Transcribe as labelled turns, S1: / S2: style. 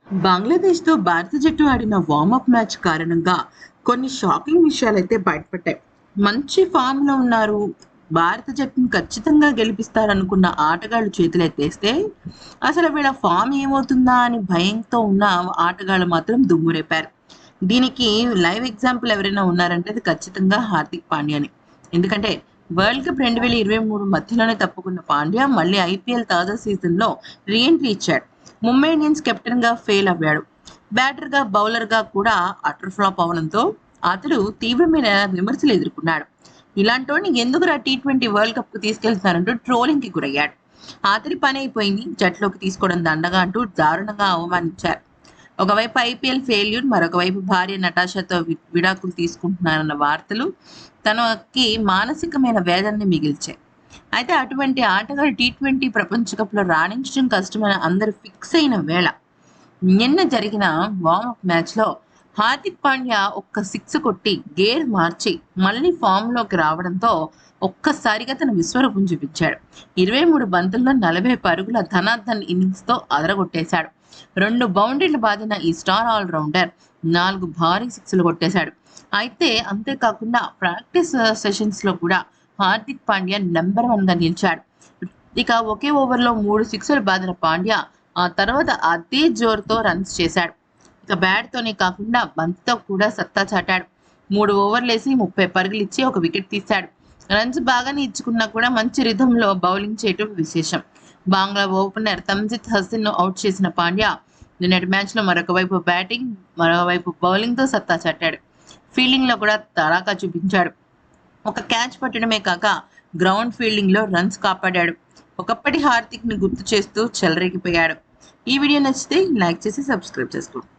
S1: బంగ్లాదేశ్తో భారత జట్టు ఆడిన వార్మప్ మ్యాచ్ కారణంగా కొన్ని షాకింగ్ విషయాలైతే బయటపడ్డాయి. మంచి ఫామ్లో ఉన్నారు, భారత జట్టును ఖచ్చితంగా గెలిపిస్తారనుకున్న ఆటగాళ్లు చేతులెత్తేస్తే అసలు వీళ్ళ ఫామ్ ఏమవుతుందా అని భయంతో ఉన్న ఆటగాళ్లు మాత్రం దుమ్మురేపారు. దీనికి లైవ్ ఎగ్జాంపుల్ ఎవరైనా ఉన్నారంటే అది ఖచ్చితంగా హార్దిక్ పాండ్యాని. ఎందుకంటే వరల్డ్ కప్ 2023 మధ్యలోనే తప్పుకున్న పాండ్యా మళ్ళీ ఐపీఎల్ తాజా సీజన్లో రీఎంట్రీ ఇచ్చాడు. ముంబై ఇండియన్స్ కెప్టెన్ గా ఫెయిల్ అయ్యాడు. బ్యాటర్ గా బౌలర్ గా కూడా అటర్ ఫ్లాప్ అవడంతో అతడు తీవ్రమైన విమర్శలు ఎదుర్కొన్నాడు. ఇలాంటోని ఎందుకురా T20 వరల్డ్ కప్ కు తీసుకెళ్తున్నారంటూ ట్రోలింగ్ కి గురయ్యాడు. అతడి పని అయిపోయింది, జట్టులోకి తీసుకోవడం దండగా అంటూ దారుణంగా అవమానించారు. ఒకవైపు ఐపీఎల్ ఫెయిల్యూర్, మరొక వైపు భార్య నటాషాతో విడాకులు తీసుకుంటున్నారన్న వార్తలు తనకి మానసికమైన వేదనని మిగిల్చాయి. అయితే అటువంటి ఆటగాడు T20 ప్రపంచ కప్ లో రాణించడం కష్టమని అందరూ ఫిక్స్ అయిన వేళ నిన్న జరిగిన వార్మప్ మ్యాచ్ లో హార్దిక్ పాండ్యా ఒక్క సిక్స్ కొట్టి గేర్ మార్చి మళ్ళీ ఫామ్ లోకి రావడంతో ఒక్కసారిగా తన విశ్వరూపం చూపించాడు. 23 బంతుల్లో 40 పరుగుల ధనాధన్ ఇన్నింగ్స్ తో అదరగొట్టేశాడు. 2 బౌండరీలు బాదిన ఈ స్టార్ ఆల్రౌండర్ 4 భారీ సిక్స్లు కొట్టేశాడు. అయితే అంతేకాకుండా ప్రాక్టీస్ సెషన్స్ లో కూడా హార్దిక్ పాండ్యా నెంబర్ 1 గా నిలిచాడు. ఇక ఒకే ఓవర్లో 3 సిక్స్లు బాదిన పాండ్యా ఆ తర్వాత అదే జోరుతో రన్స్ చేశాడు. ఇక బ్యాట్తోనే కాకుండా బంతితో కూడా సత్తా చాటాడు. 3 ఓవర్లేసి 30 పరుగులు ఇచ్చి ఒక వికెట్ తీశాడు. రన్స్ బాగానే ఇచ్చుకున్నా కూడా మంచి రిథంలో బౌలింగ్ చేయటం విశేషం. బంగ్లా ఓపెనర్ తమ్జిద్ హసన్ ను అవుట్ చేసిన పాండ్యా నిన్నటి మ్యాచ్ లో మరొక వైపు బ్యాటింగ్, మరోవైపు బౌలింగ్ తో సత్తా చాటాడు. ఫీల్డింగ్ లో కూడా తడాకా చూపించాడు. ఒక క్యాచ్ పట్టడమే కాక గ్రౌండ్ ఫీల్డింగ్ లో రన్స్ కాపాడాడు. ఒకప్పటి హార్దిక్ ని గుర్తు చేస్తూ చెలరేగిపోయాడు. ఈ వీడియో నచ్చితే లైక్ చేసి సబ్స్క్రైబ్ చేసుకోండి.